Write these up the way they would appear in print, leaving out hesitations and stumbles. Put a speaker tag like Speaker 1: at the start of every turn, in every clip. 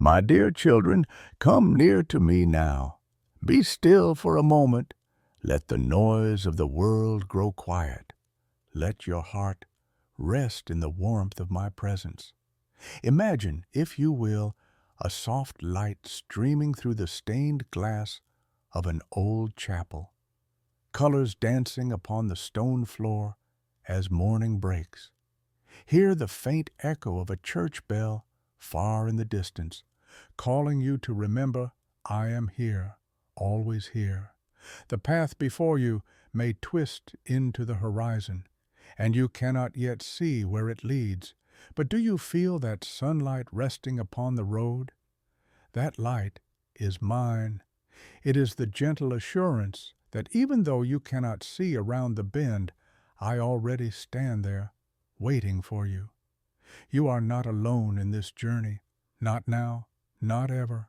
Speaker 1: My dear children, come near to me now. Be still for a moment. Let the noise of the world grow quiet. Let your heart rest in the warmth of my presence. Imagine, if you will, a soft light streaming through the stained glass of an old chapel, colors dancing upon the stone floor as morning breaks. Hear the faint echo of a church bell far in the distance, calling you to remember, I am here, always here. The path before you may twist into the horizon, and you cannot yet see where it leads. But do you feel that sunlight resting upon the road? That light is mine. It is the gentle assurance that even though you cannot see around the bend, I already stand there, waiting for you. You are not alone in this journey, not now, not ever.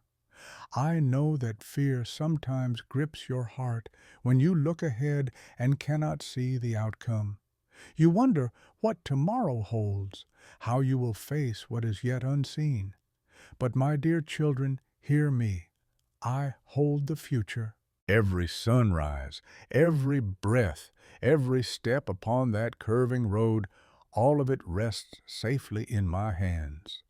Speaker 1: I know that fear sometimes grips your heart when you look ahead and cannot see the outcome. You wonder what tomorrow holds, how you will face what is yet unseen. But my dear children, hear me. I hold the future. Every sunrise, every breath, every step upon that curving road, all of it rests safely in my hands.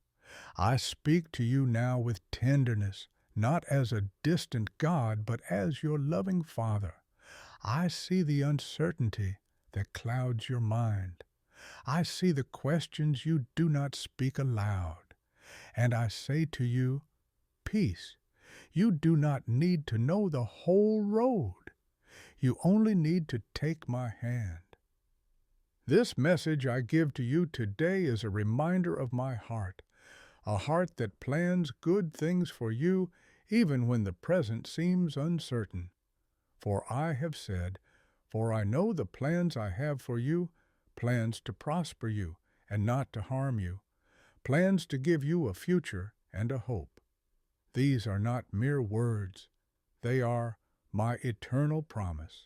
Speaker 1: I speak to you now with tenderness, not as a distant God, but as your loving Father. I see the uncertainty that clouds your mind. I see the questions you do not speak aloud. And I say to you, peace. You do not need to know the whole road. You only need to take my hand. This message I give to you today is a reminder of my heart, a heart that plans good things for you even when the present seems uncertain. For I have said, for I know the plans I have for you, plans to prosper you and not to harm you, plans to give you a future and a hope. These are not mere words. They are my eternal promise.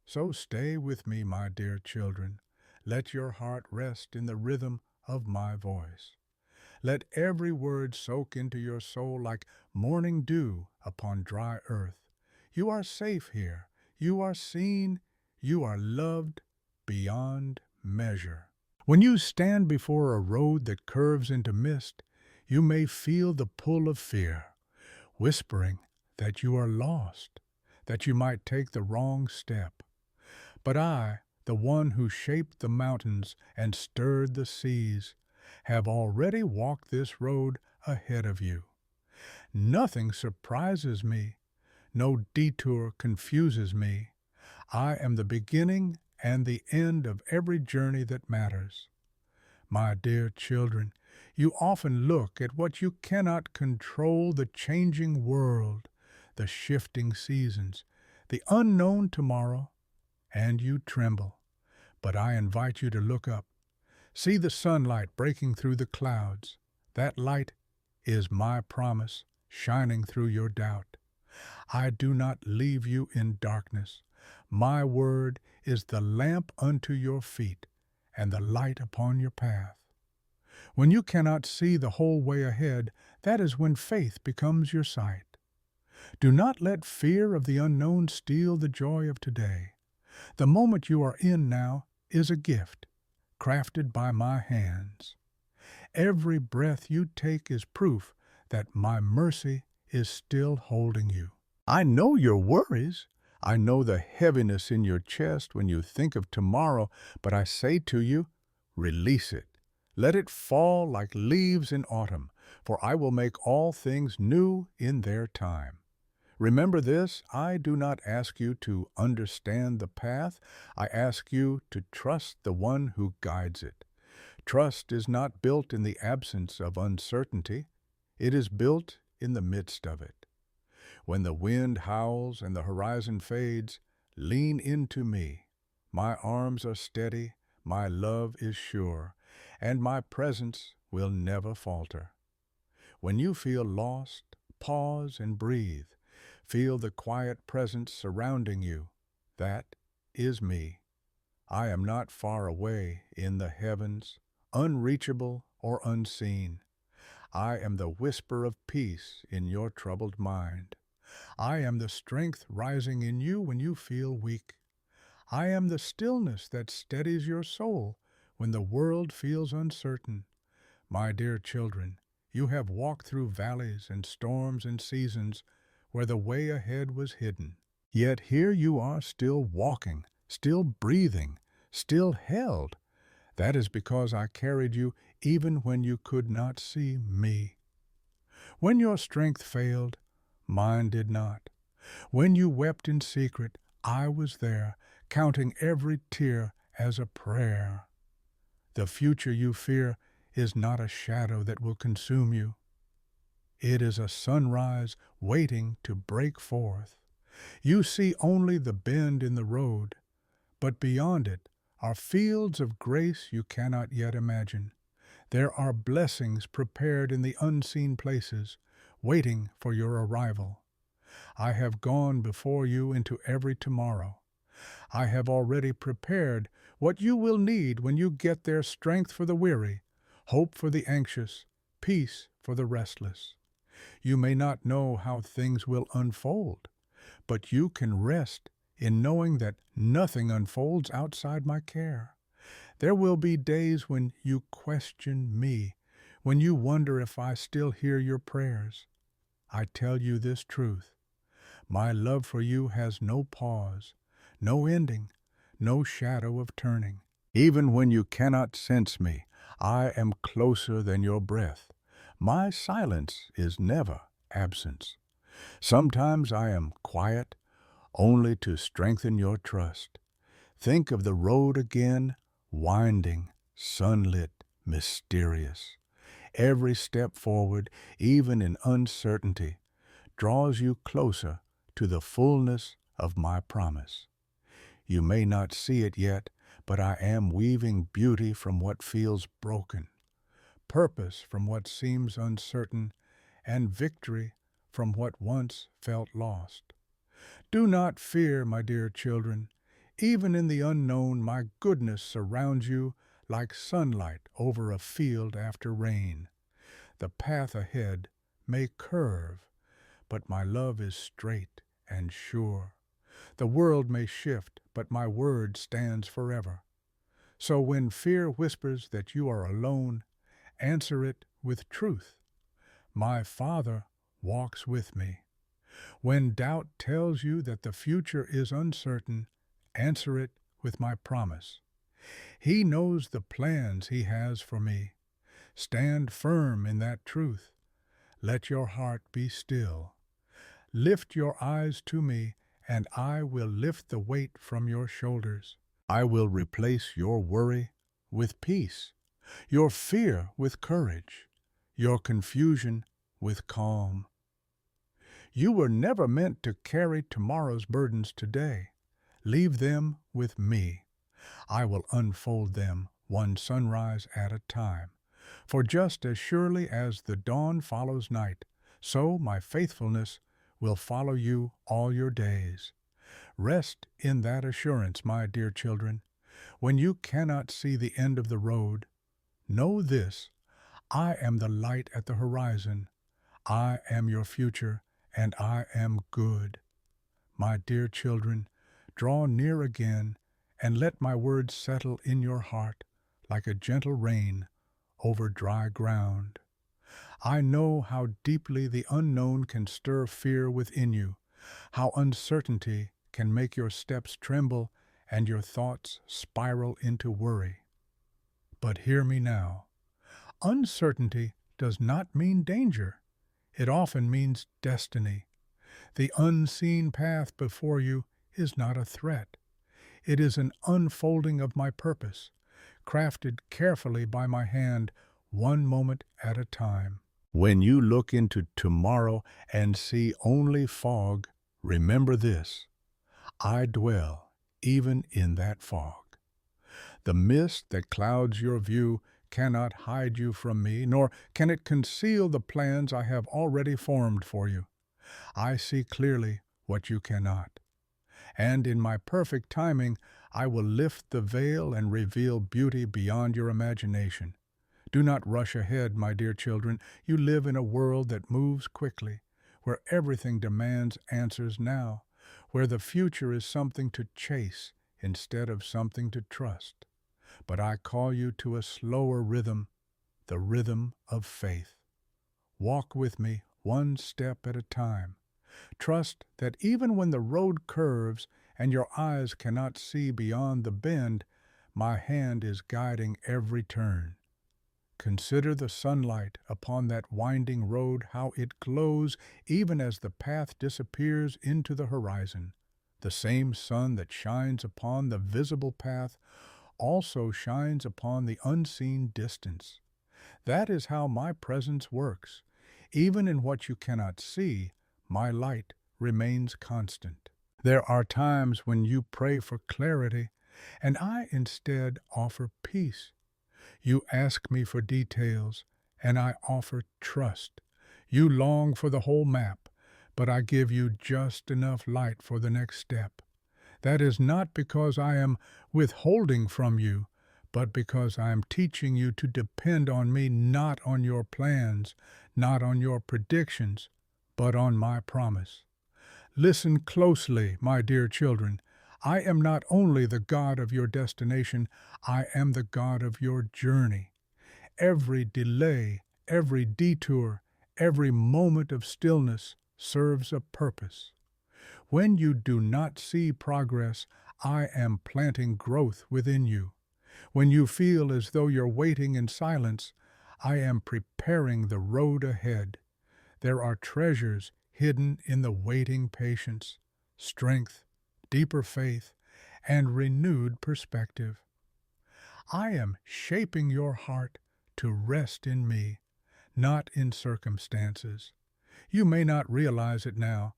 Speaker 1: So stay with me, my dear children. Let your heart rest in the rhythm of my voice. Let every word soak into your soul like morning dew upon dry earth. You are safe here. You are seen. You are loved beyond measure. When you stand before a road that curves into mist, you may feel the pull of fear, whispering that you are lost, that you might take the wrong step. But I, the one who shaped the mountains and stirred the seas, have already walked this road ahead of you. Nothing surprises me. No detour confuses me. I am the beginning and the end of every journey that matters. My dear children, you often look at what you cannot control, the changing world, the shifting seasons, the unknown tomorrow, and you tremble. But I invite you to look up. See the sunlight breaking through the clouds. That light is my promise shining through your doubt. I do not leave you in darkness. My word is the lamp unto your feet and the light upon your path. When you cannot see the whole way ahead, that is when faith becomes your sight. Do not let fear of the unknown steal the joy of today. The moment you are in now is a gift, crafted by my hands. Every breath you take is proof that my mercy is still holding you. I know your worries. I know the heaviness in your chest when you think of tomorrow, but I say to you, release it. Let it fall like leaves in autumn, for I will make all things new in their time. Remember this, I do not ask you to understand the path. I ask you to trust the one who guides it. Trust is not built in the absence of uncertainty. It is built in the midst of it. When the wind howls and the horizon fades, lean into me. My arms are steady, my love is sure, and my presence will never falter. When you feel lost, pause and breathe. Feel the quiet presence surrounding you. That is me. I am not far away in the heavens, unreachable or unseen. I am the whisper of peace in your troubled mind. I am the strength rising in you when you feel weak. I am the stillness that steadies your soul when the world feels uncertain. My dear children, you have walked through valleys and storms and seasons where the way ahead was hidden. Yet here you are still walking, still breathing, still held. That is because I carried you even when you could not see me. When your strength failed, mine did not. When you wept in secret, I was there, counting every tear as a prayer. The future you fear is not a shadow that will consume you. It is a sunrise waiting to break forth. You see only the bend in the road, but beyond it are fields of grace you cannot yet imagine. There are blessings prepared in the unseen places, waiting for your arrival. I have gone before you into every tomorrow. I have already prepared what you will need when you get there: strength for the weary, hope for the anxious, peace for the restless. You may not know how things will unfold, but you can rest in knowing that nothing unfolds outside my care. There will be days when you question me, when you wonder if I still hear your prayers. I tell you this truth: my love for you has no pause, no ending, no shadow of turning. Even when you cannot sense me, I am closer than your breath. My silence is never absence. Sometimes I am quiet, only to strengthen your trust. Think of the road again, winding, sunlit, mysterious. Every step forward, even in uncertainty, draws you closer to the fullness of my promise. You may not see it yet, but I am weaving beauty from what feels broken, purpose from what seems uncertain, and victory from what once felt lost. Do not fear, my dear children. Even in the unknown, my goodness surrounds you like sunlight over a field after rain. The path ahead may curve, but my love is straight and sure. The world may shift, but my word stands forever. So when fear whispers that you are alone, answer it with truth. My Father walks with me. When doubt tells you that the future is uncertain, answer it with my promise. He knows the plans He has for me. Stand firm in that truth. Let your heart be still. Lift your eyes to me, and I will lift the weight from your shoulders. I will replace your worry with peace, your fear with courage, your confusion with calm. You were never meant to carry tomorrow's burdens today. Leave them with me. I will unfold them one sunrise at a time. For just as surely as the dawn follows night, so my faithfulness will follow you all your days. Rest in that assurance, my dear children. When you cannot see the end of the road, know this: I am the light at the horizon. I am your future, and I am good. My dear children, draw near again, and let my words settle in your heart like a gentle rain over dry ground. I know how deeply the unknown can stir fear within you, how uncertainty can make your steps tremble and your thoughts spiral into worry. But hear me now. Uncertainty does not mean danger. It often means destiny. The unseen path before you is not a threat. It is an unfolding of my purpose, crafted carefully by my hand, one moment at a time. When you look into tomorrow and see only fog, remember this: I dwell even in that fog. The mist that clouds your view cannot hide you from me, nor can it conceal the plans I have already formed for you. I see clearly what you cannot. And in my perfect timing, I will lift the veil and reveal beauty beyond your imagination. Do not rush ahead, my dear children. You live in a world that moves quickly, where everything demands answers now, where the future is something to chase instead of something to trust. But I call you to a slower rhythm, the rhythm of faith. Walk with me one step at a time. Trust that even when the road curves and your eyes cannot see beyond the bend, my hand is guiding every turn. Consider the sunlight upon that winding road, how it glows even as the path disappears into the horizon. The same sun that shines upon the visible path also shines upon the unseen distance. That is how my presence works. Even in what you cannot see, my light remains constant. There are times when you pray for clarity, and I instead offer peace. You ask me for details, and I offer trust. You long for the whole map, but I give you just enough light for the next step. That is not because I am withholding from you, but because I am teaching you to depend on me, not on your plans, not on your predictions, but on my promise. Listen closely, my dear children. I am not only the God of your destination, I am the God of your journey. Every delay, every detour, every moment of stillness serves a purpose. When you do not see progress, I am planting growth within you. When you feel as though you're waiting in silence, I am preparing the road ahead. There are treasures hidden in the waiting patience, strength, deeper faith, and renewed perspective. I am shaping your heart to rest in me, not in circumstances. You may not realize it now,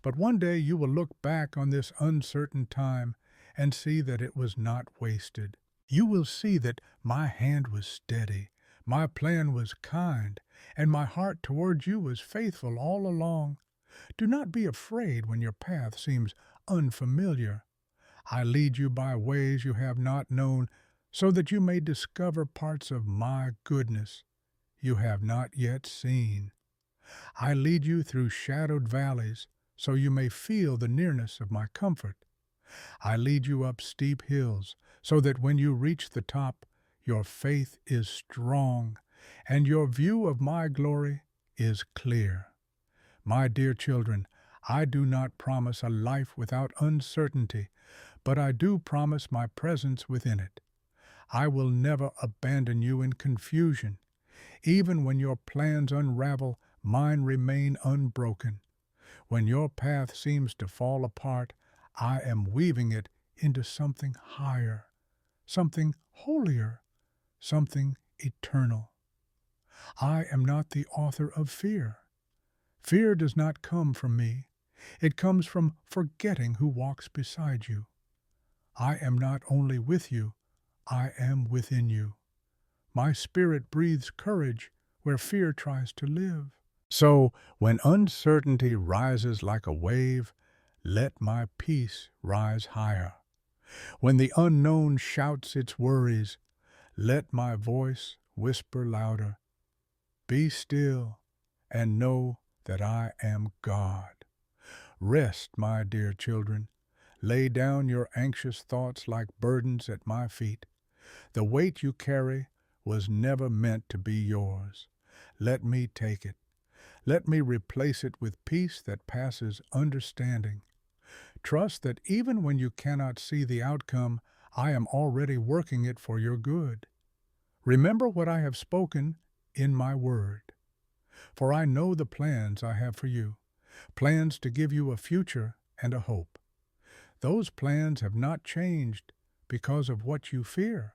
Speaker 1: but one day you will look back on this uncertain time and see that it was not wasted. You will see that my hand was steady, my plan was kind, and my heart toward you was faithful all along. Do not be afraid when your path seems unfamiliar. I lead you by ways you have not known, so that you may discover parts of my goodness you have not yet seen. I lead you through shadowed valleys, so you may feel the nearness of my comfort. I lead you up steep hills, so that when you reach the top, your faith is strong, and your view of my glory is clear. My dear children, I do not promise a life without uncertainty, but I do promise my presence within it. I will never abandon you in confusion. Even when your plans unravel, mine remain unbroken. When your path seems to fall apart, I am weaving it into something higher, something holier, something eternal. I am not the author of fear. Fear does not come from me. It comes from forgetting who walks beside you. I am not only with you, I am within you. My spirit breathes courage where fear tries to live. So, when uncertainty rises like a wave, let my peace rise higher. When the unknown shouts its worries, let my voice whisper louder. Be still and know that I am God. Rest, my dear children. Lay down your anxious thoughts like burdens at my feet. The weight you carry was never meant to be yours. Let me take it. Let me replace it with peace that passes understanding. Trust that even when you cannot see the outcome, I am already working it for your good. Remember what I have spoken in my word. For I know the plans I have for you, plans to give you a future and a hope. Those plans have not changed because of what you fear.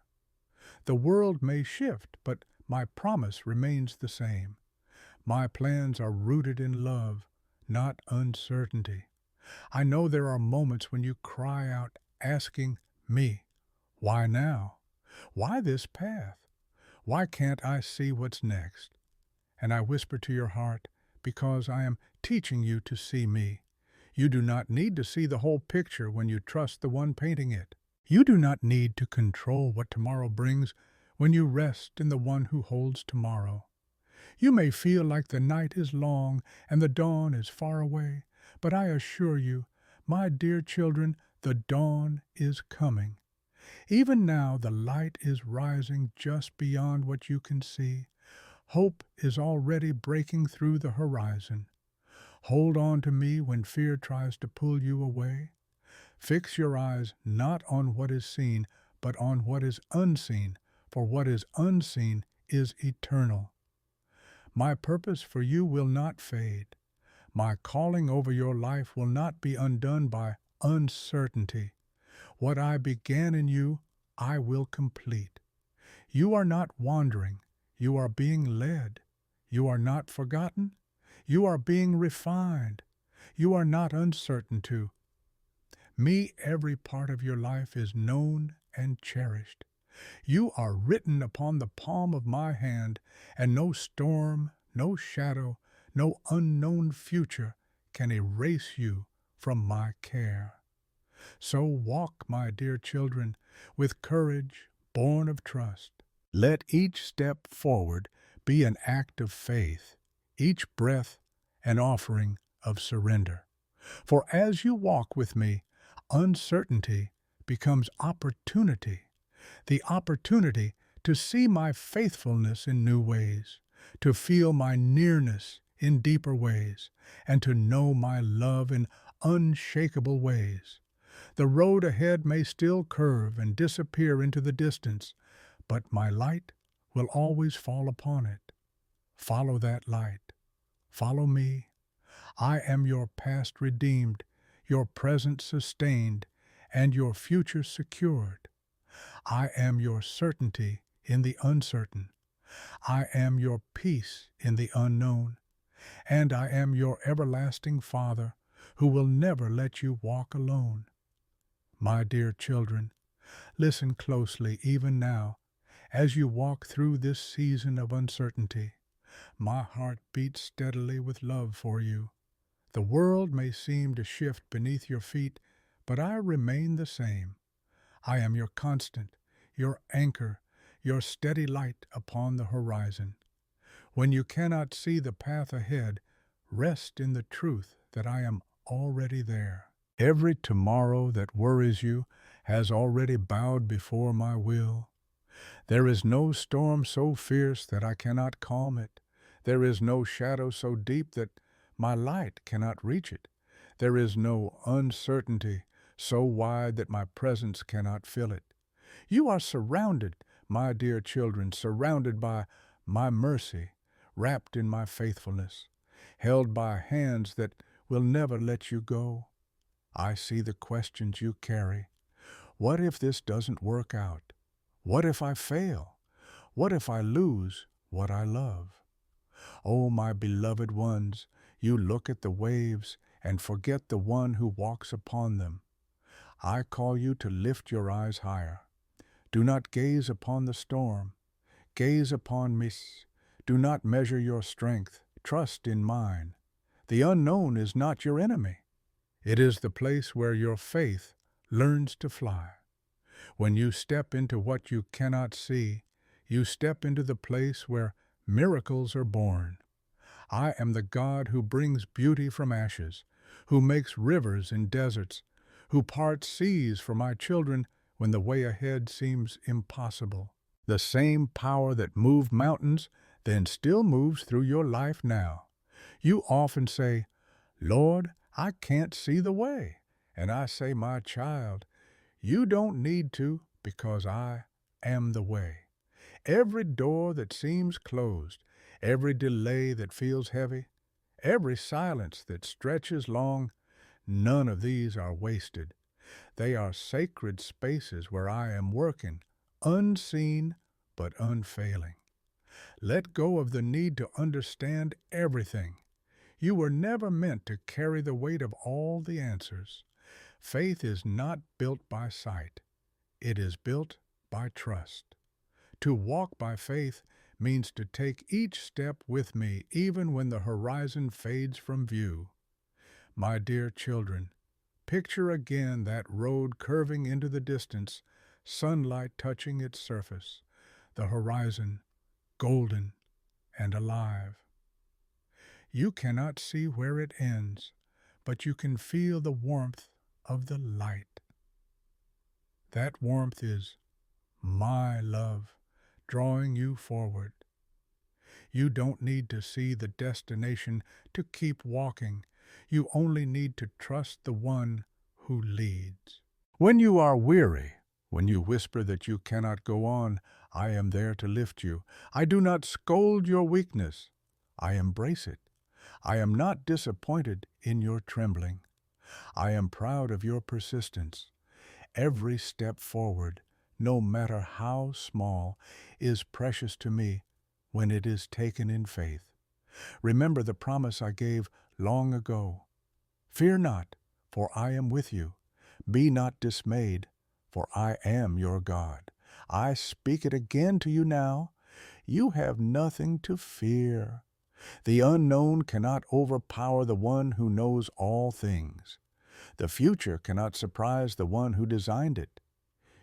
Speaker 1: The world may shift, but my promise remains the same. My plans are rooted in love, not uncertainty. I know there are moments when you cry out, asking me, why now? Why this path? Why can't I see what's next? And I whisper to your heart, because I am teaching you to see me. You do not need to see the whole picture when you trust the one painting it. You do not need to control what tomorrow brings when you rest in the one who holds tomorrow. You may feel like the night is long and the dawn is far away, but I assure you, my dear children, the dawn is coming. Even now the light is rising just beyond what you can see. Hope is already breaking through the horizon. Hold on to me when fear tries to pull you away. Fix your eyes not on what is seen, but on what is unseen, for what is unseen is eternal. My purpose for you will not fade. My calling over your life will not be undone by uncertainty. What I began in you, I will complete. You are not wandering. You are being led. You are not forgotten. You are being refined. You are not uncertain to. Me, every part of your life is known and cherished. You are written upon the palm of my hand, and no storm, no shadow, no unknown future can erase you from my care. So walk, my dear children, with courage born of trust. Let each step forward be an act of faith, each breath an offering of surrender. For as you walk with me, uncertainty becomes opportunity, the opportunity to see my faithfulness in new ways, to feel my nearness in deeper ways, and to know my love in unshakable ways. The road ahead may still curve and disappear into the distance, but my light will always fall upon it. Follow that light. Follow me. I am your past redeemed, your present sustained, and your future secured. I am your certainty in the uncertain. I am your peace in the unknown. And I am your everlasting Father, who will never let you walk alone. My dear children, listen closely even now as you walk through this season of uncertainty. My heart beats steadily with love for you. The world may seem to shift beneath your feet, but I remain the same. I am your constant, your anchor, your steady light upon the horizon. When you cannot see the path ahead, rest in the truth that I am already there. Every tomorrow that worries you has already bowed before my will. There is no storm so fierce that I cannot calm it. There is no shadow so deep that my light cannot reach it. There is no uncertainty so wide that my presence cannot fill it. You are surrounded, my dear children, surrounded by my mercy, wrapped in my faithfulness, held by hands that will never let you go. I see the questions you carry. What if this doesn't work out? What if I fail? What if I lose what I love? Oh, my beloved ones, you look at the waves and forget the one who walks upon them. I call you to lift your eyes higher. Do not gaze upon the storm. Gaze upon me. Do not measure your strength. Trust in mine. The unknown is not your enemy. It is the place where your faith learns to fly. When you step into what you cannot see, you step into the place where miracles are born. I am the God who brings beauty from ashes, who makes rivers in deserts, who parts seas for my children when the way ahead seems impossible. The same power that moved mountains then still moves through your life now. You often say, Lord, I can't see the way. And I say, my child, you don't need to, because I am the way. Every door that seems closed, every delay that feels heavy, every silence that stretches long, none of these are wasted. They are sacred spaces where I am working, unseen but unfailing. Let go of the need to understand everything. You were never meant to carry the weight of all the answers. Faith is not built by sight. It is built by trust. To walk by faith means to take each step with me even when the horizon fades from view. My dear children, picture again that road curving into the distance, sunlight touching its surface. the horizon golden and alive. You cannot see where it ends, but you can feel the warmth of the light. That warmth is my love drawing you forward. You don't need to see the destination to keep walking. You only need to trust the one who leads. When you are weary, when you whisper that you cannot go on, I am there to lift you. I do not scold your weakness. I embrace it. I am not disappointed in your trembling. I am proud of your persistence. Every step forward, no matter how small, is precious to me when it is taken in faith. Remember the promise I gave long ago. Fear not, for I am with you. Be not dismayed, for I am your God. I speak it again to you now. You have nothing to fear. The unknown cannot overpower the one who knows all things. The future cannot surprise the one who designed it.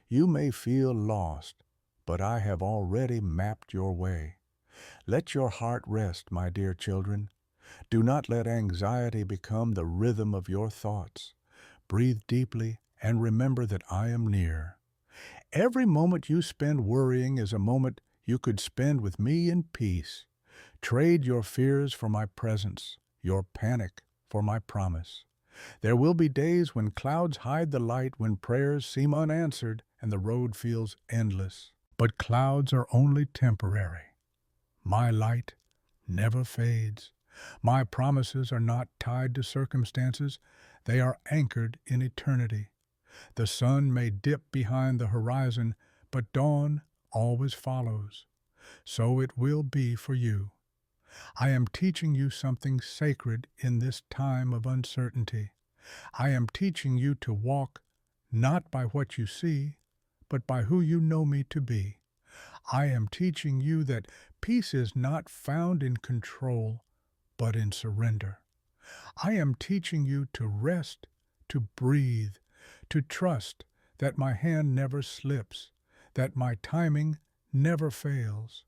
Speaker 1: You may feel lost, but I have already mapped your way. Let your heart rest, my dear children. Do not let anxiety become the rhythm of your thoughts. Breathe deeply and remember that I am near. Every moment you spend worrying is a moment you could spend with me in peace. Trade your fears for my presence, your panic for my promise. There will be days when clouds hide the light, when prayers seem unanswered and the road feels endless. But clouds are only temporary. My light never fades. My promises are not tied to circumstances. They are anchored in eternity. The sun may dip behind the horizon, but dawn always follows. So it will be for you. I am teaching you something sacred in this time of uncertainty. I am teaching you to walk not by what you see, but by who you know me to be. I am teaching you that peace is not found in control, but in surrender. I am teaching you to rest, to breathe, to trust that my hand never slips, that my timing never fails.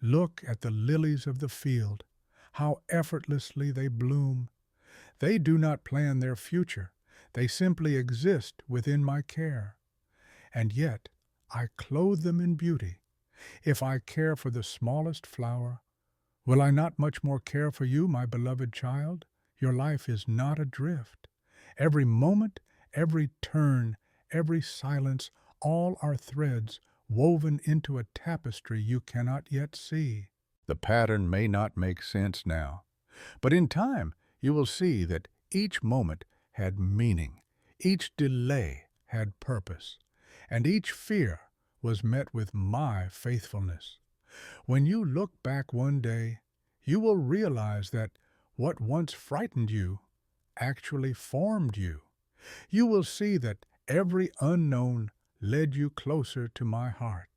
Speaker 1: Look at the lilies of the field, how effortlessly they bloom. They do not plan their future. They simply exist within my care. And yet, I clothe them in beauty. If I care for the smallest flower, will I not much more care for you, my beloved child? Your life is not adrift. Every moment, every turn, every silence, all are threads woven into a tapestry you cannot yet see. The pattern may not make sense now, but in time you will see that each moment had meaning, each delay had purpose, and each fear was met with my faithfulness. When you look back one day, you will realize that what once frightened you actually formed you. You will see that every unknown led you closer to my heart.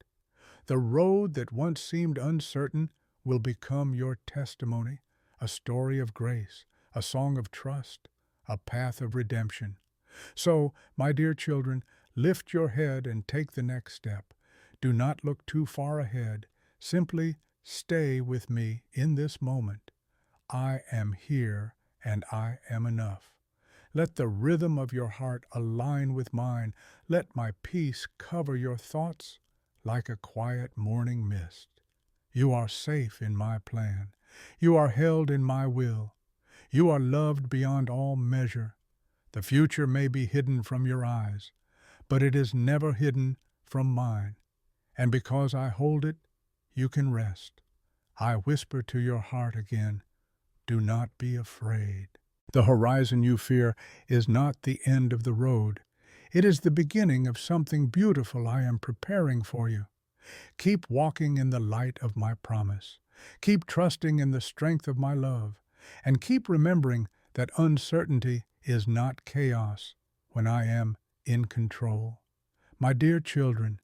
Speaker 1: The road that once seemed uncertain will become your testimony, a story of grace, a song of trust, a path of redemption. So, my dear children, lift your head and take the next step. Do not look too far ahead. Simply stay with me in this moment. I am here and I am enough. Let the rhythm of your heart align with mine. Let my peace cover your thoughts like a quiet morning mist. You are safe in my plan. You are held in my will. You are loved beyond all measure. The future may be hidden from your eyes, but it is never hidden from mine. And because I hold it, you can rest. I whisper to your heart again, do not be afraid. The horizon you fear is not the end of the road. It is the beginning of something beautiful I am preparing for you. Keep walking in the light of my promise. Keep trusting in the strength of my love. And keep remembering that uncertainty is not chaos when I am in control. My dear children,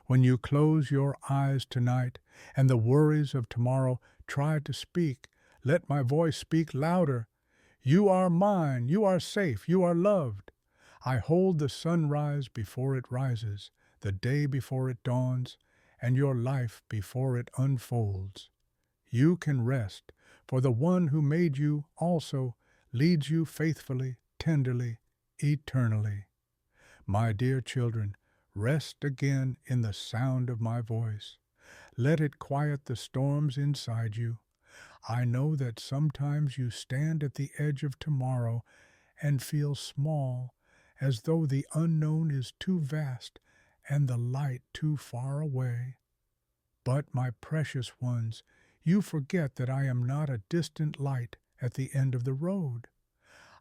Speaker 1: when you close your eyes tonight and the worries of tomorrow try to speak, let my voice speak louder. You are mine, you are safe, you are loved. I hold the sunrise before it rises, the day before it dawns, and your life before it unfolds. You can rest, for the one who made you also leads you faithfully, tenderly, eternally. My dear children, rest again in the sound of my voice. Let it quiet the storms inside you. I know that sometimes you stand at the edge of tomorrow and feel small, as though the unknown is too vast and the light too far away. But, my precious ones, you forget that I am not a distant light at the end of the road.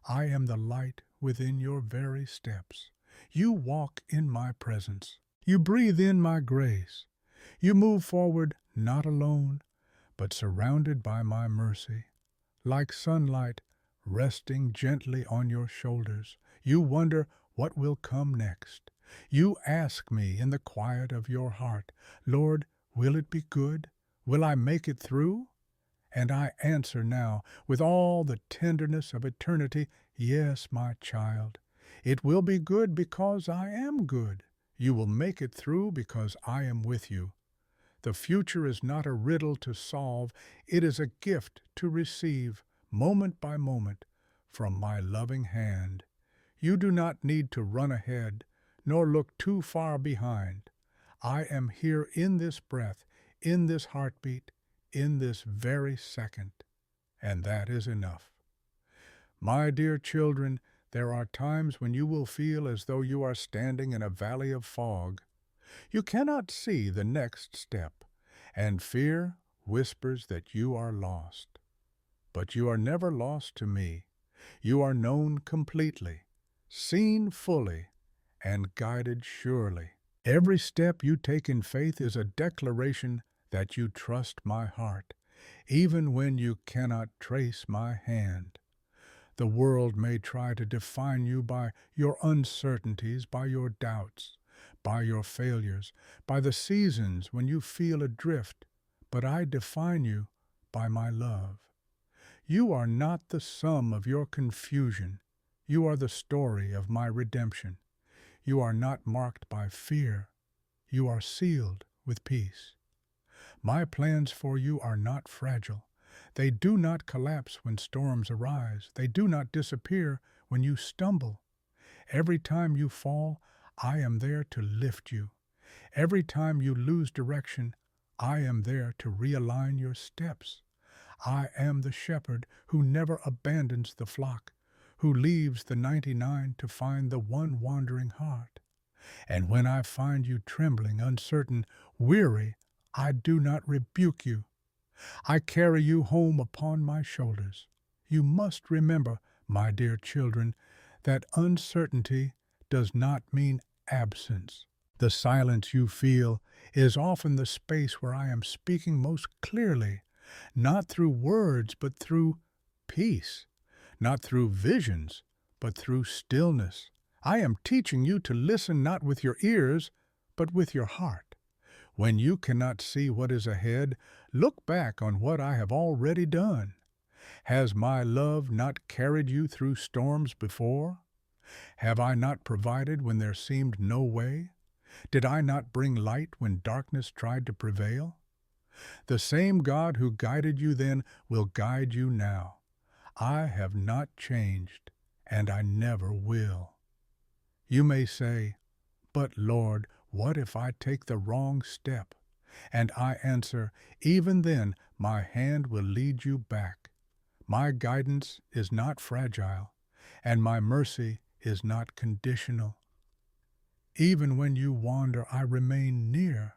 Speaker 1: I am the light within your very steps. You walk in my presence. You breathe in my grace. You move forward not alone, but surrounded by my mercy. Like sunlight resting gently on your shoulders, you wonder what will come next. You ask me in the quiet of your heart, Lord, will it be good? Will I make it through? And I answer now, with all the tenderness of eternity, yes, my child. It will be good because I am good. You will make it through because I am with you. The future is not a riddle to solve, it is a gift to receive, moment by moment, from my loving hand. You do not need to run ahead, nor look too far behind. I am here in this breath, in this heartbeat, in this very second, and that is enough. My dear children, there are times when you will feel as though you are standing in a valley of fog. You cannot see the next step, and fear whispers that you are lost. But you are never lost to me. You are known completely, seen fully, and guided surely. Every step you take in faith is a declaration that you trust my heart, even when you cannot trace my hand. The world may try to define you by your uncertainties, by your doubts, by your failures, by the seasons when you feel adrift, but I define you by my love. You are not the sum of your confusion. You are the story of my redemption. You are not marked by fear. You are sealed with peace. My plans for you are not fragile. They do not collapse when storms arise. They do not disappear when you stumble. Every time you fall, I am there to lift you. Every time you lose direction, I am there to realign your steps. I am the shepherd who never abandons the flock, who leaves the 99 to find the one wandering heart. And when I find you trembling, uncertain, weary, I do not rebuke you. I carry you home upon my shoulders. You must remember, my dear children, that uncertainty does not mean absence. The silence you feel is often the space where I am speaking most clearly, not through words, but through peace, not through visions, but through stillness. I am teaching you to listen not with your ears, but with your heart. When you cannot see what is ahead, look back on what I have already done. Has my love not carried you through storms before? Have I not provided when there seemed no way? Did I not bring light when darkness tried to prevail? The same God who guided you then will guide you now. I have not changed, and I never will. You may say, "But Lord, what if I take the wrong step?" And I answer, even then my hand will lead you back. My guidance is not fragile, and my mercy is not conditional. Even when you wander, I remain near.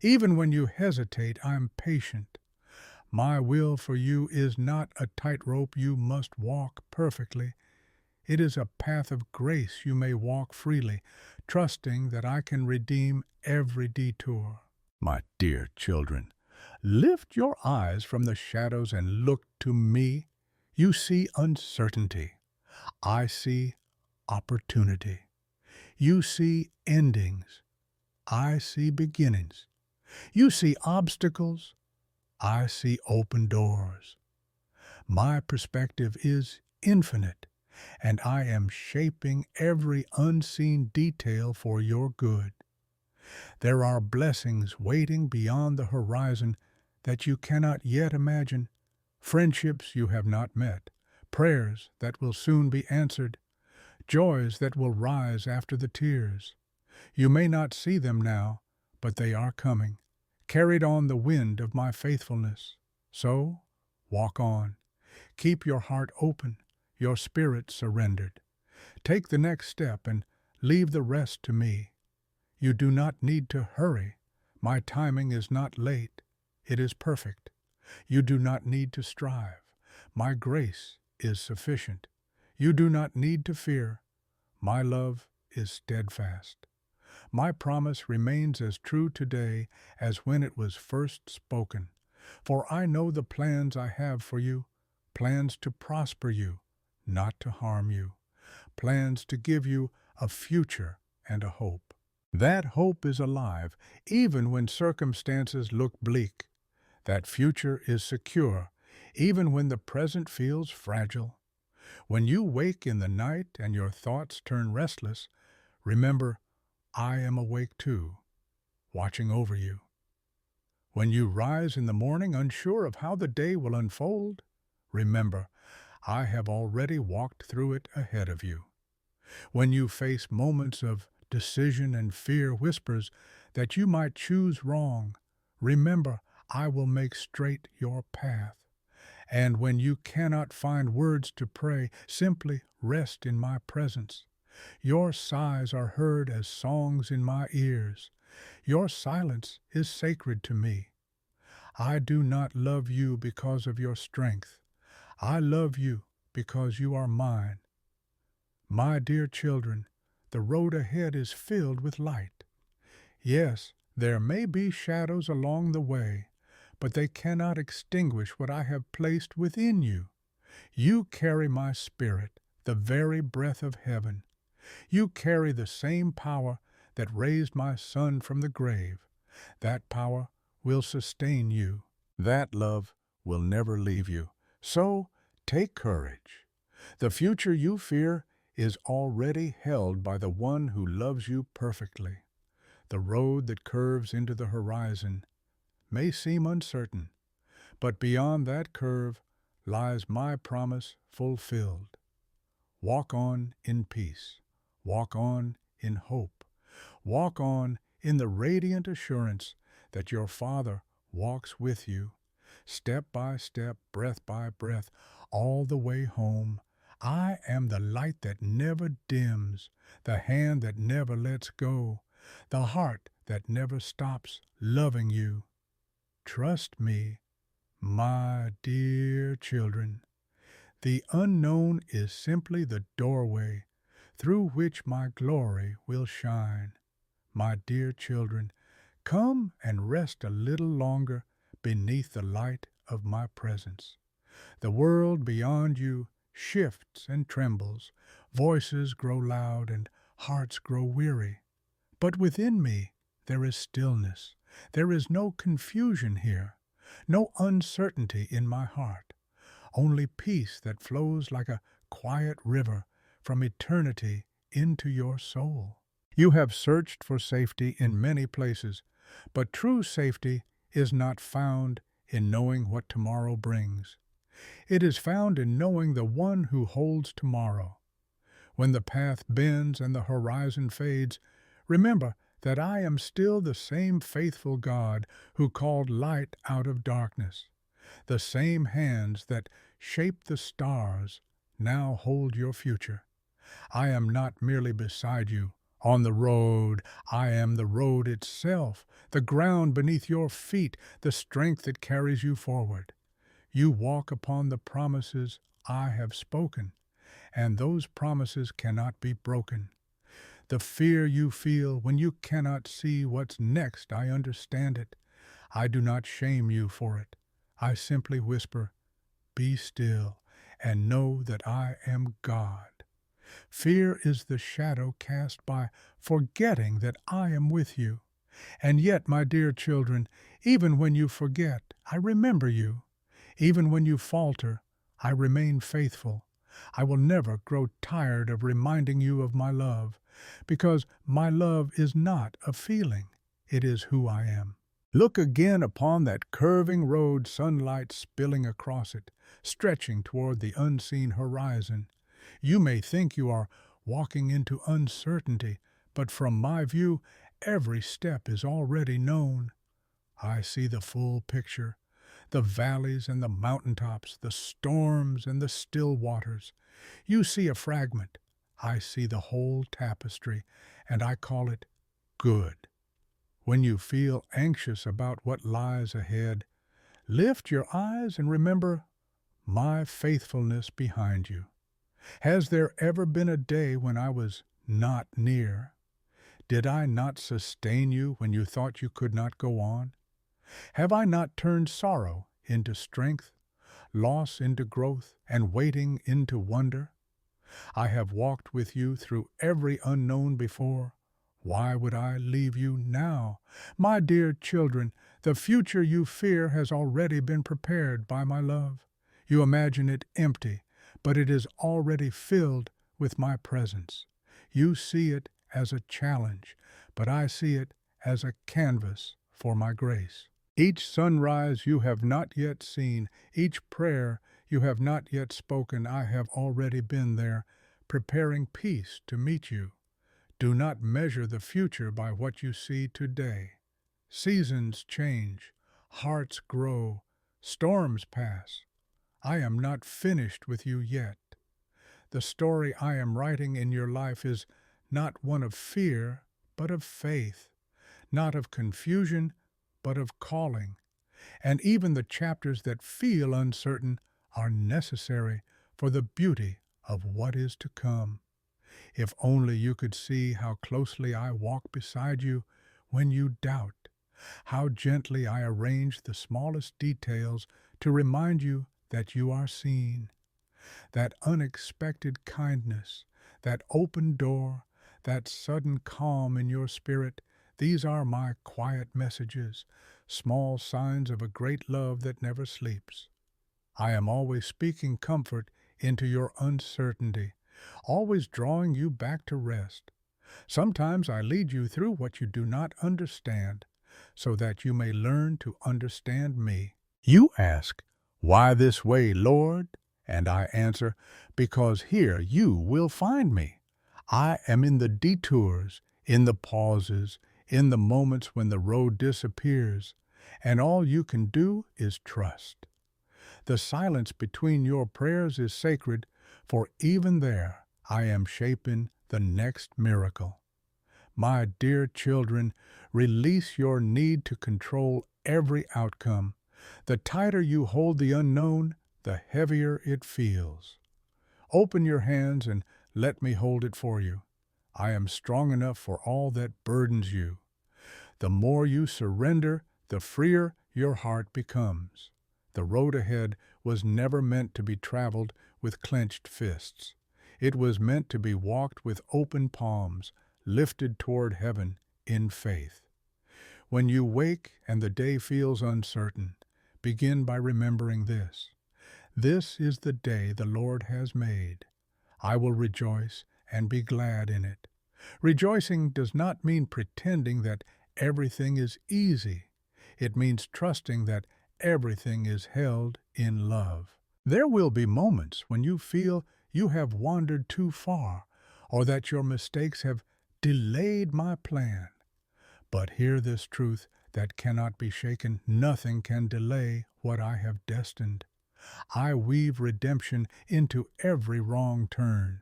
Speaker 1: Even when you hesitate, I am patient. My will for you is not a tightrope you must walk perfectly. It is a path of grace you may walk freely, trusting that I can redeem every detour. My dear children, lift your eyes from the shadows and look to me. You see uncertainty. I see opportunity. You see endings. I see beginnings. You see obstacles. I see open doors. My perspective is infinite, and I am shaping every unseen detail for your good. There are blessings waiting beyond the horizon that you cannot yet imagine, friendships you have not met, prayers that will soon be answered, joys that will rise after the tears. You may not see them now, but they are coming, carried on the wind of my faithfulness. So, walk on. Keep your heart open, your spirit surrendered. Take the next step and leave the rest to me. You do not need to hurry. My timing is not late. It is perfect. You do not need to strive. My grace is sufficient. You do not need to fear. My love is steadfast. My promise remains as true today as when it was first spoken. For I know the plans I have for you, plans to prosper you, not to harm you, plans to give you a future and a hope. That hope is alive, even when circumstances look bleak. That future is secure, even when the present feels fragile. When you wake in the night and your thoughts turn restless, remember, I am awake too, watching over you. When you rise in the morning unsure of how the day will unfold, remember, I have already walked through it ahead of you. When you face moments of decision and fear whispers that you might choose wrong, remember, I will make straight your path. And when you cannot find words to pray, simply rest in my presence. Your sighs are heard as songs in my ears. Your silence is sacred to me. I do not love you because of your strength. I love you because you are mine. My dear children, the road ahead is filled with light. Yes, there may be shadows along the way, but they cannot extinguish what I have placed within you. You carry my spirit, the very breath of heaven. You carry the same power that raised my son from the grave. That power will sustain you. That love will never leave you. So take courage. The future you fear is already held by the one who loves you perfectly. The road that curves into the horizon may seem uncertain, but beyond that curve lies my promise fulfilled. Walk on in peace. Walk on in hope. Walk on in the radiant assurance that your Father walks with you, step by step, breath by breath, all the way home. I am the light that never dims, the hand that never lets go, the heart that never stops loving you. Trust me, my dear children. The unknown is simply the doorway through which my glory will shine. My dear children, come and rest a little longer beneath the light of my presence. The world beyond you shifts and trembles, voices grow loud and hearts grow weary. But within me there is stillness. There is no confusion here, no uncertainty in my heart, only peace that flows like a quiet river from eternity into your soul. You have searched for safety in many places, but true safety is not found in knowing what tomorrow brings. It is found in knowing the one who holds tomorrow. When the path bends and the horizon fades, remember that I am still the same faithful God who called light out of darkness. The same hands that shaped the stars now hold your future. I am not merely beside you on the road. I am the road itself, the ground beneath your feet, the strength that carries you forward. You walk upon the promises I have spoken, and those promises cannot be broken. The fear you feel when you cannot see what's next, I understand it. I do not shame you for it. I simply whisper, be still and know that I am God. Fear is the shadow cast by forgetting that I am with you. And yet, my dear children, even when you forget, I remember you. Even when you falter, I remain faithful. I will never grow tired of reminding you of my love, because my love is not a feeling. it is who I am. Look again upon that curving road, sunlight spilling across it, stretching toward the unseen horizon. You may think you are walking into uncertainty, but from my view, every step is already known. I see the full picture, the valleys and the mountaintops, the storms and the still waters. You see a fragment, I see the whole tapestry, and I call it good. When you feel anxious about what lies ahead, lift your eyes and remember my faithfulness behind you. Has there ever been a day when I was not near? Did I not sustain you when you thought you could not go on? Have I not turned sorrow into strength, loss into growth, and waiting into wonder? I have walked with you through every unknown before. Why would I leave you now? My dear children, the future you fear has already been prepared by my love. You imagine it empty, but it is already filled with my presence. You see it as a challenge, but I see it as a canvas for my grace. Each sunrise you have not yet seen, each prayer you have not yet spoken, I have already been there, preparing peace to meet you. Do not measure the future by what you see today. Seasons change, hearts grow, storms pass. I am not finished with you yet. The story I am writing in your life is not one of fear, but of faith, not of confusion, but of calling. And even the chapters that feel uncertain are necessary for the beauty of what is to come. If only you could see how closely I walk beside you when you doubt, how gently I arrange the smallest details to remind you that you are seen. That unexpected kindness, that open door, that sudden calm in your spirit, these are my quiet messages, small signs of a great love that never sleeps. I am always speaking comfort into your uncertainty, always drawing you back to rest. Sometimes I lead you through what you do not understand, so that you may learn to understand me. You ask, "Why this way, Lord?" And I answer, "Because here you will find me. I am in the detours, in the pauses, in the moments when the road disappears, and all you can do is trust. The silence between your prayers is sacred, for even there I am shaping the next miracle. My dear children, release your need to control every outcome. The tighter you hold the unknown, the heavier it feels. Open your hands and let me hold it for you. I am strong enough for all that burdens you. The more you surrender, the freer your heart becomes. The road ahead was never meant to be traveled with clenched fists. It was meant to be walked with open palms, lifted toward heaven in faith. When you wake and the day feels uncertain, begin by remembering this. This is the day the Lord has made. I will rejoice and be glad in it. Rejoicing does not mean pretending that everything is easy. It means trusting that everything is held in love. There will be moments when you feel you have wandered too far, or that your mistakes have delayed my plan. But hear this truth that cannot be shaken. Nothing can delay what I have destined. I weave redemption into every wrong turn.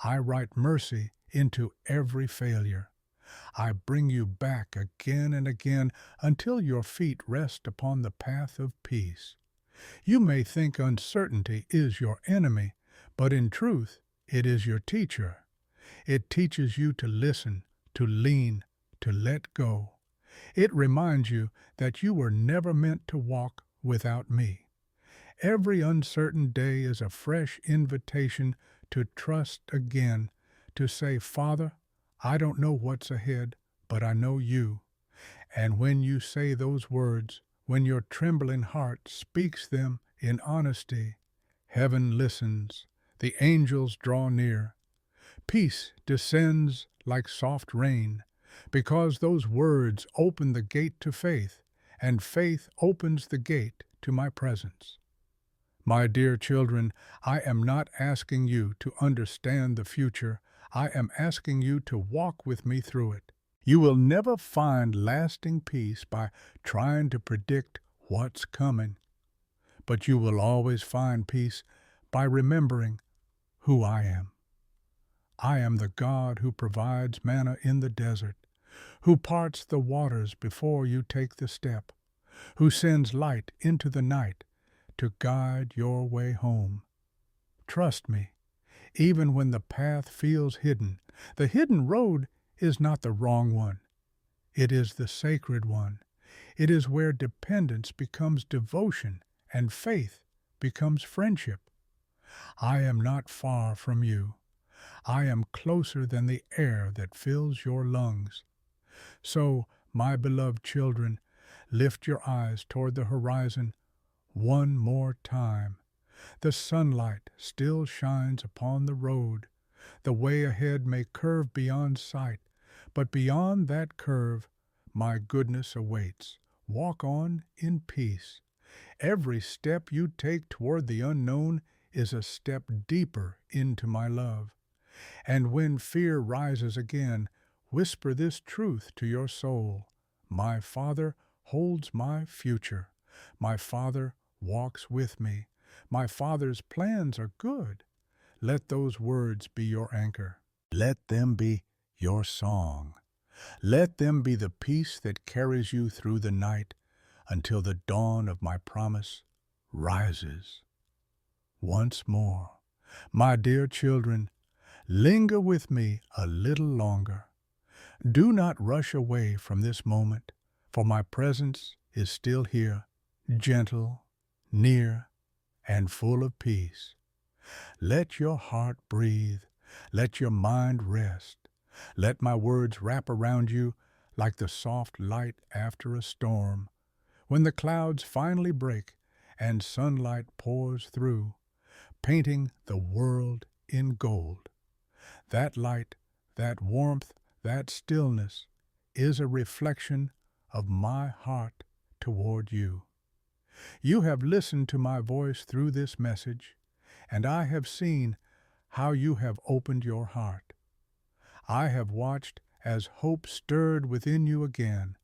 Speaker 1: I write mercy into every failure. I bring you back again and again until your feet rest upon the path of peace. You may think uncertainty is your enemy, but in truth, it is your teacher. It teaches you to listen, to lean, to let go. It reminds you that you were never meant to walk without me. Every uncertain day is a fresh invitation to trust again, to say, "Father, I don't know what's ahead, but I know you." And when you say those words, when your trembling heart speaks them in honesty, heaven listens, the angels draw near. Peace descends like soft rain. because those words open the gate to faith, and faith opens the gate to my presence. My dear children, I am not asking you to understand the future. I am asking you to walk with me through it. You will never find lasting peace by trying to predict what's coming, but you will always find peace by remembering who I am. I am the God who provides manna in the desert, who parts the waters before you take the step, who sends light into the night to guide your way home. Trust me, even when the path feels hidden, the hidden road is not the wrong one. It is the sacred one. It is where dependence becomes devotion and faith becomes friendship. I am not far from you. I am closer than the air that fills your lungs. So, my beloved children, lift your eyes toward the horizon one more time. The sunlight still shines upon the road. The way ahead may curve beyond sight, but beyond that curve, my goodness awaits. Walk on in peace. Every step you take toward the unknown is a step deeper into my love. And when fear rises again, whisper this truth to your soul. My Father holds my future. My Father walks with me. My Father's plans are good. Let those words be your anchor. Let them be your song. Let them be the peace that carries you through the night until the dawn of my promise rises. Once more, my dear children, linger with me a little longer. Do not rush away from this moment, for my presence is still here, gentle, near, and full of peace. Let your heart breathe. Let your mind rest. Let my words wrap around you like the soft light after a storm. When the clouds finally break and sunlight pours through, painting the world in gold. That light, that warmth, that stillness is a reflection of my heart toward you. You have listened to my voice through this message, and I have seen how you have opened your heart. I have watched as hope stirred within you again,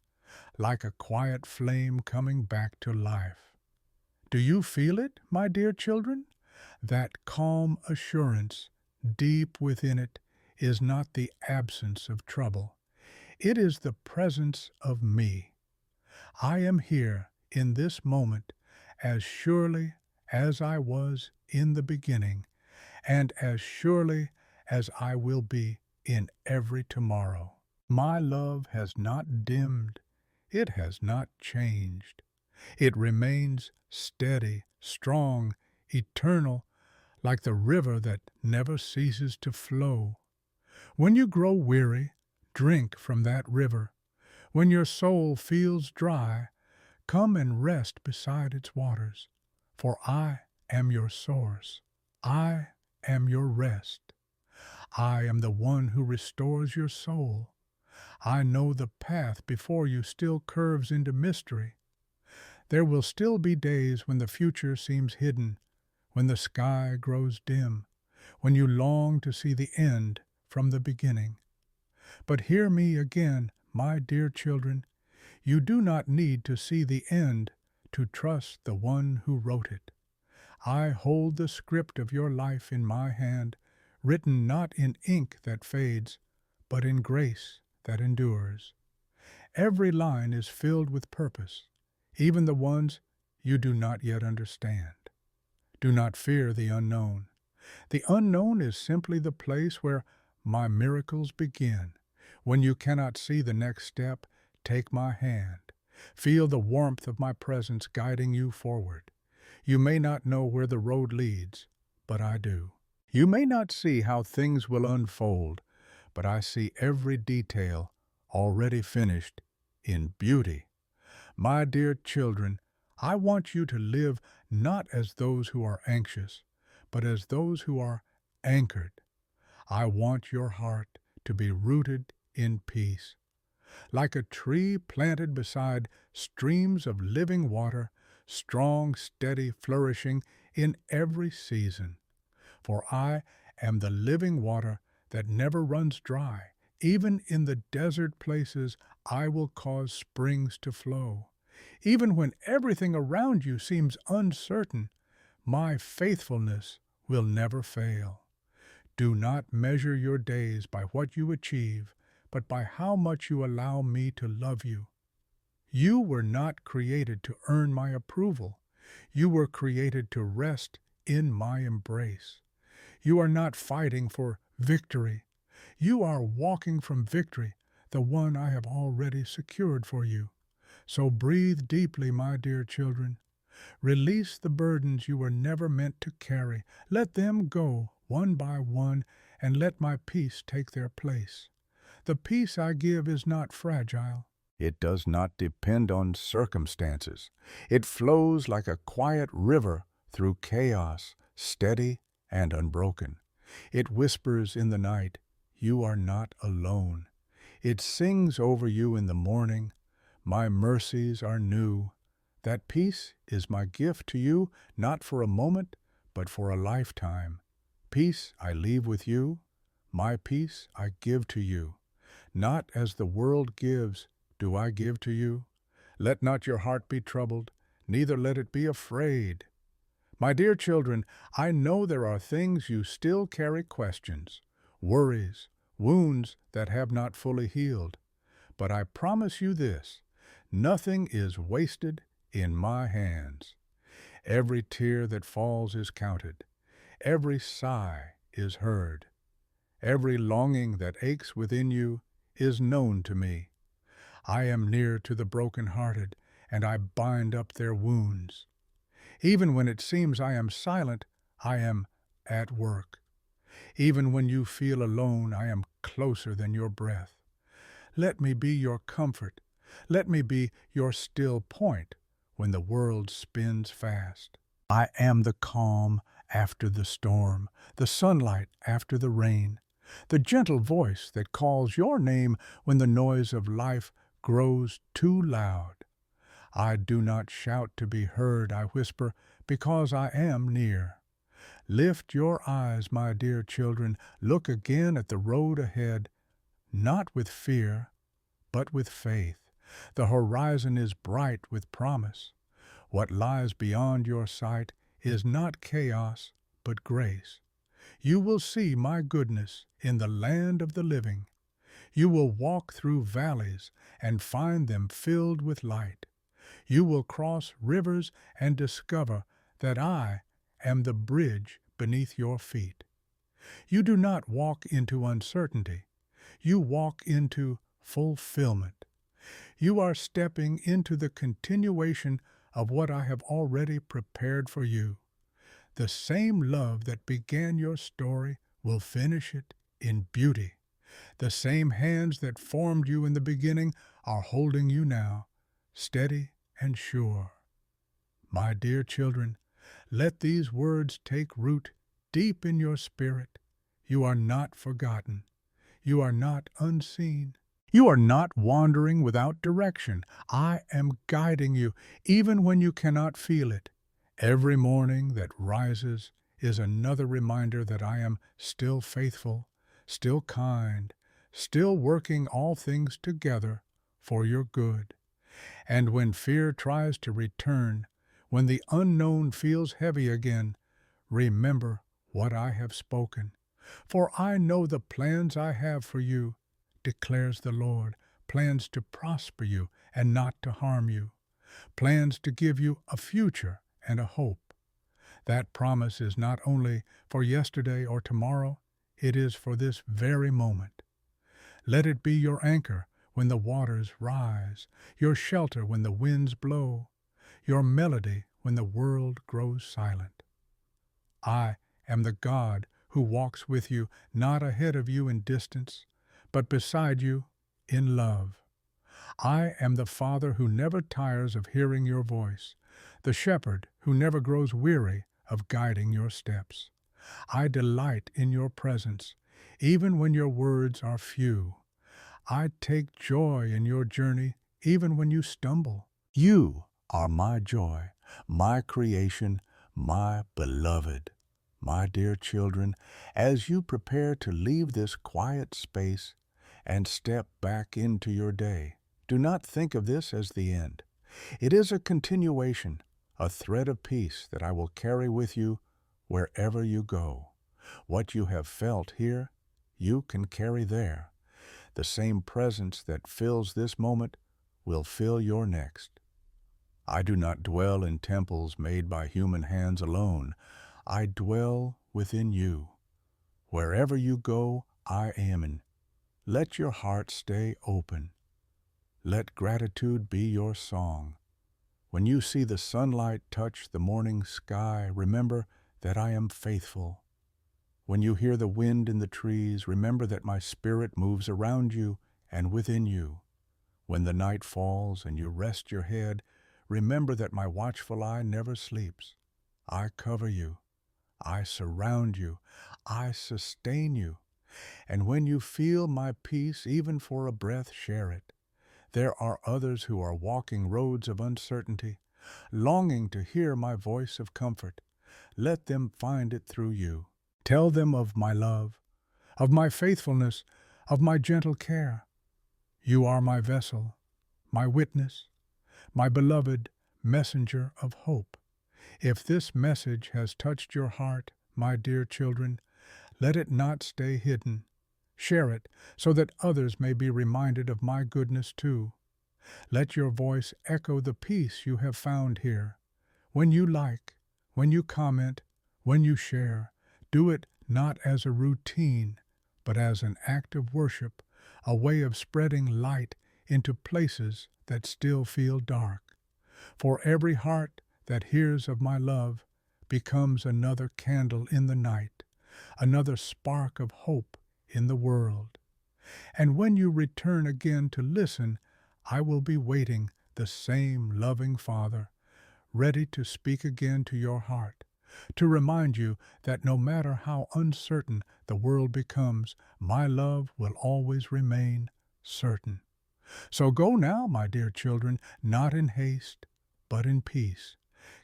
Speaker 1: like a quiet flame coming back to life. Do you feel it, my dear children? That calm assurance deep within it is not the absence of trouble. It is the presence of me. I am here in this moment as surely as I was in the beginning, and as surely as I will be in every tomorrow. My love has not dimmed. It has not changed. It remains steady, strong, eternal, like the river that never ceases to flow. When you grow weary, drink from that river. When your soul feels dry, come and rest beside its waters, for I am your source. I am your rest. I am the one who restores your soul. I know the path before you still curves into mystery. There will still be days when the future seems hidden, when the sky grows dim, when you long to see the end from the beginning. But hear me again, my dear children. You do not need to see the end to trust the one who wrote it. I hold the script of your life in my hand, written not in ink that fades, but in grace that endures. Every line is filled with purpose, even the ones you do not yet understand. Do not fear the unknown. The unknown is simply the place where my miracles begin. When you cannot see the next step, take my hand. Feel the warmth of my presence guiding you forward. You may not know where the road leads, but I do. You may not see how things will unfold, but I see every detail already finished in beauty. My dear children, I want you to live not as those who are anxious, but as those who are anchored. I want your heart to be rooted in peace. like a tree planted beside streams of living water, strong, steady, flourishing in every season. For I am the living water that never runs dry. Even in the desert places, I will cause springs to flow. Even when everything around you seems uncertain, my faithfulness will never fail. Do not measure your days by what you achieve, but by how much you allow me to love you. You were not created to earn my approval. You were created to rest in my embrace. You are not fighting for victory. You are walking from victory, the one I have already secured for you. So breathe deeply, my dear children. Release the burdens you were never meant to carry. Let them go, one by one, and let my peace take their place. The peace I give is not fragile. It does not depend on circumstances. It flows like a quiet river through chaos, steady and unbroken. It whispers in the night, "You are not alone." It sings over you in the morning, "My mercies are new." That peace is my gift to you, not for a moment, but for a lifetime. Peace I leave with you, my peace I give to you. Not as the world gives, do I give to you. Let not your heart be troubled, neither let it be afraid. My dear children, I know there are things you still carry questions, worries, wounds that have not fully healed. But I promise you this, nothing is wasted in my hands. Every tear that falls is counted. Every sigh is heard. Every longing that aches within you is known to me. I am near to the broken-hearted, and I bind up their wounds. Even when it seems I am silent, I am at work. Even when you feel alone, I am closer than your breath. Let me be your comfort. Let me be your still point when the world spins fast. I am the calm after the storm, the sunlight after the rain, the gentle voice that calls your name when the noise of life grows too loud. I do not shout to be heard, I whisper, because I am near. Lift your eyes, my dear children, look again at the road ahead, not with fear, but with faith. The horizon is bright with promise. What lies beyond your sight is not chaos, but grace. You will see my goodness in the land of the living. You will walk through valleys and find them filled with light. You will cross rivers and discover that I am the bridge beneath your feet. You do not walk into uncertainty. You walk into fulfillment. You are stepping into the continuation of what I have already prepared for you. The same love that began your story will finish it in beauty. The same hands that formed you in the beginning are holding you now, steady and sure. My dear children, let these words take root deep in your spirit. You are not forgotten. You are not unseen. You are not wandering without direction. I am guiding you, even when you cannot feel it. Every morning that rises is another reminder that I am still faithful, still kind, still working all things together for your good. And when fear tries to return, when the unknown feels heavy again, remember what I have spoken. For I know the plans I have for you, declares the Lord, plans to prosper you and not to harm you, plans to give you a future and a hope. That promise is not only for yesterday or tomorrow, it is for this very moment. Let it be your anchor when the waters rise, your shelter when the winds blow, your melody when the world grows silent. I am the God who walks with you, not ahead of you in distance, but beside you in love. I am the Father who never tires of hearing your voice, the shepherd who never grows weary of guiding your steps. I delight in your presence, even when your words are few. I take joy in your journey even when you stumble. You are my joy, my creation, my beloved. My dear children, as you prepare to leave this quiet space and step back into your day, do not think of this as the end. It is a continuation, a thread of peace that I will carry with you wherever you go. What you have felt here, you can carry there. The same presence that fills this moment will fill your next. I do not dwell in temples made by human hands alone. I dwell within you. Wherever you go, I am in. Let your heart stay open. Let gratitude be your song. When you see the sunlight touch the morning sky, remember that I am faithful. When you hear the wind in the trees, remember that my spirit moves around you and within you. When the night falls and you rest your head, remember that my watchful eye never sleeps. I cover you. I surround you. I sustain you. And when you feel my peace, even for a breath, share it. There are others who are walking roads of uncertainty, longing to hear my voice of comfort. Let them find it through you. Tell them of my love, of my faithfulness, of my gentle care. You are my vessel, my witness, my beloved messenger of hope. If this message has touched your heart, my dear children, let it not stay hidden. Share it so that others may be reminded of my goodness too. Let your voice echo the peace you have found here. When you like, when you comment, when you share, do it not as a routine, but as an act of worship, a way of spreading light into places that still feel dark. For every heart that hears of my love becomes another candle in the night, another spark of hope in the world. And when you return again to listen, I will be waiting, the same loving Father, ready to speak again to your heart, to remind you that no matter how uncertain the world becomes, my love will always remain certain. So go now, my dear children, not in haste, but in peace.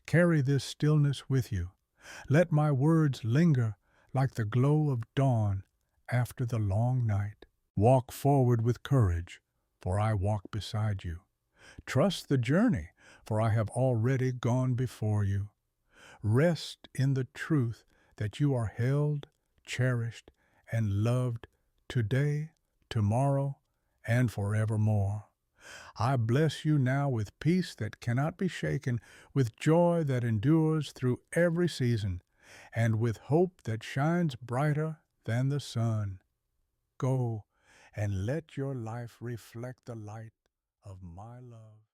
Speaker 1: Carry this stillness with you. Let my words linger like the glow of dawn after the long night. Walk forward with courage, for I walk beside you. Trust the journey, for I have already gone before you. Rest in the truth that you are held, cherished, and loved today, tomorrow, and forevermore. I bless you now with peace that cannot be shaken, with joy that endures through every season, and with hope that shines brighter than the sun. Go and let your life reflect the light of my love.